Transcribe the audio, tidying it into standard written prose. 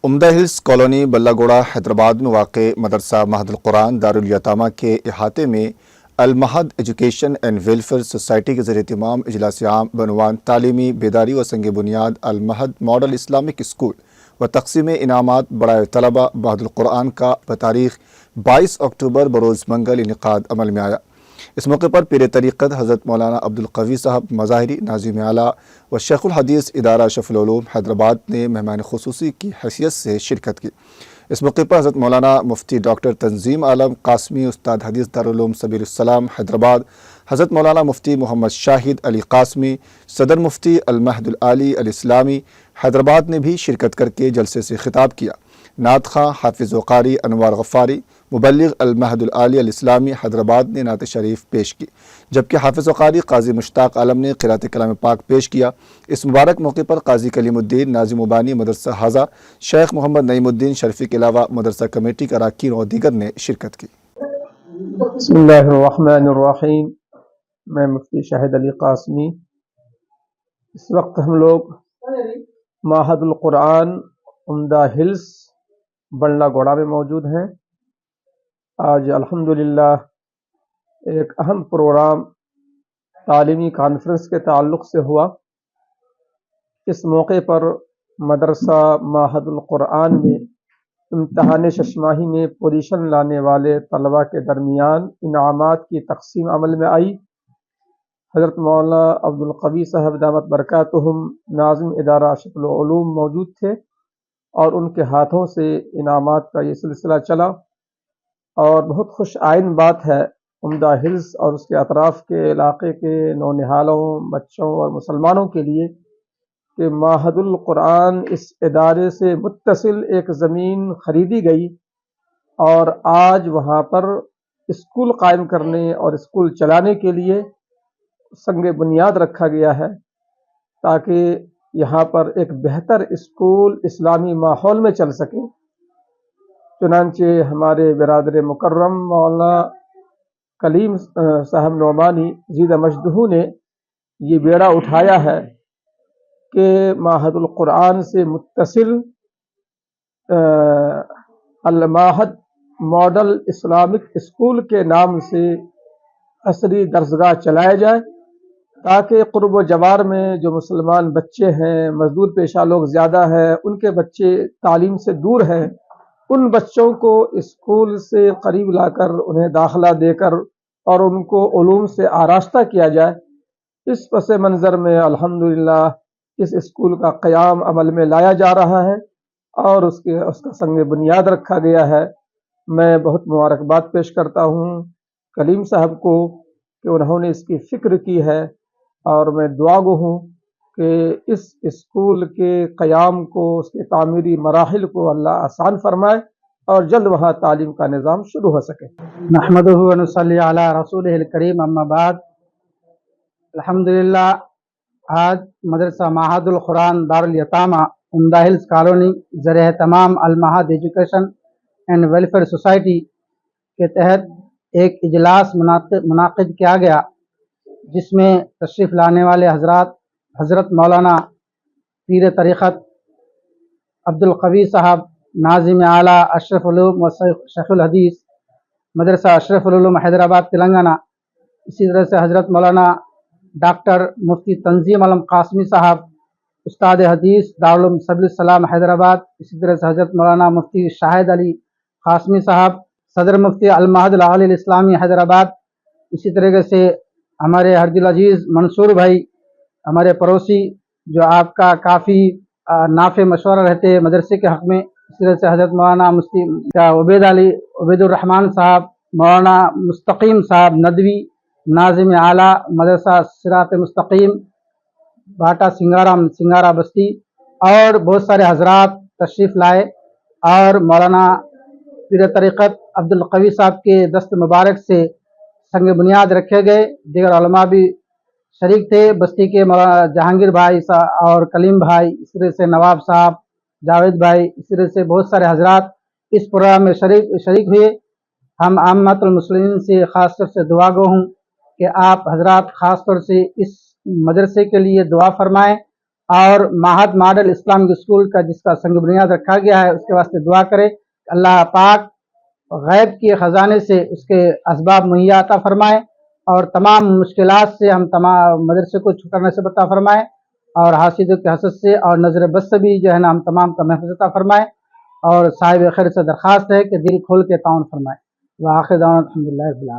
عمدہ Hills colony بلہ Guda Hyderabad میں واقع مدرسہ مہد القرآن دارالیتامہ کے احاطے میں المہد ایجوکیشن اینڈ ویلفیئر سوسائٹی کے زیر اہتمام اجلاس عام بعنوان تعلیمی بیداری و سنگ بنیاد المہد ماڈل اسلامک اسکول و تقسیم انعامات برائے طلبہ مہد القرآن کا بتاریخ 22 اکتوبر بروز منگل انعقاد عمل میں آیا۔ اس موقع پر پیر طریقت حضرت مولانا عبدالقوی صاحب مظاہری ناظم اعلیٰ و شیخ الحدیث ادارہ اشرف العلوم حیدرآباد نے مہمان خصوصی کی حیثیت سے شرکت کی۔ اس موقع پر حضرت مولانا مفتی ڈاکٹر تنظیم عالم قاسمی استاد حدیث دارالعلوم سبیل السلام حیدرآباد، حضرت مولانا مفتی محمد شاہد علی قاسمی صدر مفتی المہد العالی الاسلامی حیدرآباد نے بھی شرکت کر کے جلسے سے خطاب کیا۔ نعت خواں حافظ و قاری انوار غفاری مبلغ المہد العالی الاسلامی حیدرآباد نے نعت شریف پیش کی، جبکہ حافظ و قاری قاضی مشتاق عالم نے قرأت کلام پاک پیش کیا۔ اس مبارک موقع پر قاضی کلیم الدین ناظم بانی مدرسہ حاضہ شیخ محمد نعیم الدین شرفی کے علاوہ مدرسہ کمیٹی کے اراکین اور دیگر نے شرکت کی۔ بسم اللہ الرحمن الرحیم۔ میں مفتی شاہد علی قاسمی۔ اس وقت ہم لوگ معہد القرآن عمدہ ہلز بلہ گوڑہ میں موجود ہیں۔ آج الحمدللہ ایک اہم پروگرام تعلیمی کانفرنس کے تعلق سے ہوا۔ اس موقع پر مدرسہ معہد القرآن میں امتحان ششماہی میں پوزیشن لانے والے طلباء کے درمیان انعامات کی تقسیم عمل میں آئی۔ حضرت مولانا عبدالقوی صاحب دامت برکاتہم ناظم ادارہ اشرف العلوم موجود تھے اور ان کے ہاتھوں سے انعامات کا یہ سلسلہ چلا، اور بہت خوش آئین بات ہے عمدہ ہلز اور اس کے اطراف کے علاقے کے نونہالوں، بچوں اور مسلمانوں کے لیے کہ معہد القرآن اس ادارے سے متصل ایک زمین خریدی گئی اور آج وہاں پر اسکول قائم کرنے اور اسکول چلانے کے لیے سنگ بنیاد رکھا گیا ہے، تاکہ یہاں پر ایک بہتر اسکول اسلامی ماحول میں چل سکے۔ چنانچہ ہمارے برادر مکرم مولانا کلیم صاحب نعمانی زیدہ مجدہ نے یہ بیڑا اٹھایا ہے کہ معہد القرآن سے متصل المعہد ماڈل اسلامک اسکول کے نام سے عصری درسگاہ چلائے جائے، تاکہ قرب و جوار میں جو مسلمان بچے ہیں، مزدور پیشہ لوگ زیادہ ہیں، ان کے بچے تعلیم سے دور ہیں، ان بچوں کو اسکول سے قریب لا کر انہیں داخلہ دے کر اور ان کو علوم سے آراستہ کیا جائے۔ اس پس منظر میں الحمدللہ اس اسکول کا قیام عمل میں لایا جا رہا ہے اور اس کا سنگ بنیاد رکھا گیا ہے۔ میں بہت مبارکباد پیش کرتا ہوں کلیم صاحب کو کہ انہوں نے اس کی فکر کی ہے، اور میں دعا گو ہوں کہ اس اسکول کے قیام کو، اس کے تعمیری مراحل کو اللہ آسان فرمائے اور جلد وہاں تعلیم کا نظام شروع ہو سکے۔ نحمدہ و نصلی علی رسولہ الکریم، اما بعد۔ الحمدللہ آج مدرسہ معہد القرآن دارالیتامہ عمدہ ہلز کالونی زیر اہتمام المہد ایجوکیشن اینڈ ویلفیئر سوسائٹی کے تحت ایک اجلاس منعقد کیا گیا، جس میں تشریف لانے والے حضرات حضرت مولانا پیر طریقت عبدالقوی صاحب ناظم اعلیٰ اشرف العلوم و شیخ الحدیث مدرسہ اشرف العلوم حیدرآباد تلنگانہ، اسی طرح سے حضرت مولانا ڈاکٹر مفتی تنظیم عالم قاسمی صاحب استاد حدیث دارالعلوم سبیل السلام حیدرآباد، اسی طرح سے حضرت مولانا مفتی شاہد علی قاسمی صاحب صدر مفتی المہد العالی الاسلامی حیدرآباد، اسی طریقے سے ہمارے ہر دل عزیز منصور بھائی ہمارے پڑوسی جو آپ کا کافی نافع مشورہ رہتے ہیں مدرسے کے حق میں، اسی طرح سے حضرت مولانا مفتی عبید الرحمن صاحب، مولانا مستقیم صاحب ندوی ناظم اعلیٰ مدرسہ صراط مستقیم بھاٹا سنگارا بستی، اور بہت سارے حضرات تشریف لائے، اور مولانا پیر طریقت عبدالقوی صاحب کے دست مبارک سے سنگ بنیاد رکھے گئے۔ دیگر علماء بھی شریک تھے، بستی کے مولانا جہانگیر بھائی اور کلیم بھائی، اس طرح سے نواب صاحب، جاوید بھائی، اس طرح سے بہت سارے حضرات اس پروگرام میں شریک ہوئے۔ ہم عامت المسلمین سے خاص طور سے دعا گو ہوں کہ آپ حضرات خاص طور سے اس مدرسے کے لیے دعا فرمائیں اور معہد ماڈل اسلامک اسکول کا جس کا سنگ بنیاد رکھا گیا ہے اس کے واسطے دعا کرے کہ اللہ پاک غیب کے خزانے سے اس کے اسباب مہیا عطا فرمائے اور تمام مشکلات سے ہم تمام مدرسے کو چھٹانے سے عطا فرمائے اور حاسدوں کے حسد سے اور نظر بد سے بھی جو ہے نا ہم تمام کا محفوظ عطا فرمائے اور صاحب خیر سے درخواست ہے کہ دل کھول کے تعاون فرمائے وآخر دعوانا الحمدللہ رب العالمین.